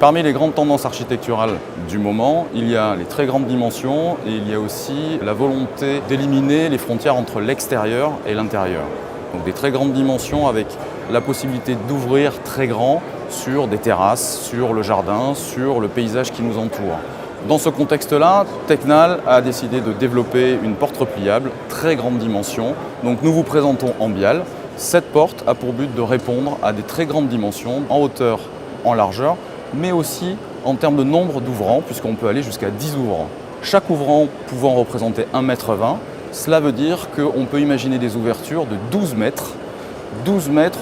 Parmi les grandes tendances architecturales du moment, il y a les très grandes dimensions et il y a aussi la volonté d'éliminer les frontières entre l'extérieur et l'intérieur. Donc des très grandes dimensions avec la possibilité d'ouvrir très grand sur des terrasses, sur le jardin, sur le paysage qui nous entoure. Dans ce contexte-là, Tecnal a décidé de développer une porte repliable, très grande dimension. Donc nous vous présentons Ambial. Cette porte a pour but de répondre à des très grandes dimensions, en hauteur, en largeur, mais aussi en termes de nombre d'ouvrants, puisqu'on peut aller jusqu'à 10 ouvrants. Chaque ouvrant pouvant représenter 1,20 m, cela veut dire qu'on peut imaginer des ouvertures de 12 mètres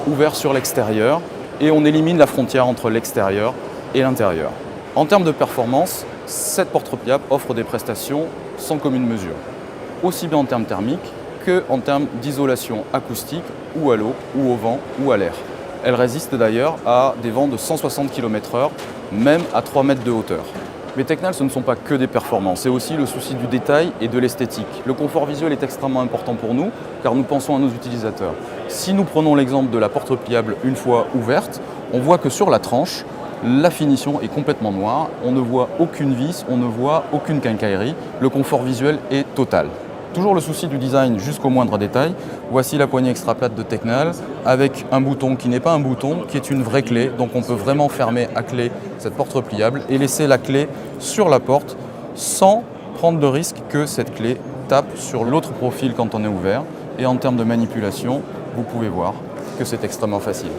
ouverts sur l'extérieur, et on élimine la frontière entre l'extérieur et l'intérieur. En termes de performance, cette porte repliable offre des prestations sans commune mesure, aussi bien en termes thermiques qu'en termes d'isolation acoustique ou à l'eau, ou au vent, ou à l'air. Elle résiste d'ailleurs à des vents de 160 km/h, même à 3 mètres de hauteur. Mais Tecnal, ce ne sont pas que des performances, c'est aussi le souci du détail et de l'esthétique. Le confort visuel est extrêmement important pour nous, car nous pensons à nos utilisateurs. Si nous prenons l'exemple de la porte repliable une fois ouverte, on voit que sur la tranche, la finition est complètement noire, on ne voit aucune vis, on ne voit aucune quincaillerie, le confort visuel est total. Toujours le souci du design jusqu'au moindre détail. Voici la poignée extra plate de Tecnal avec un bouton qui n'est pas un bouton, qui est une vraie clé. Donc on peut vraiment fermer à clé cette porte repliable et laisser la clé sur la porte sans prendre de risque que cette clé tape sur l'autre profil quand on est ouvert. Et en termes de manipulation, vous pouvez voir que c'est extrêmement facile.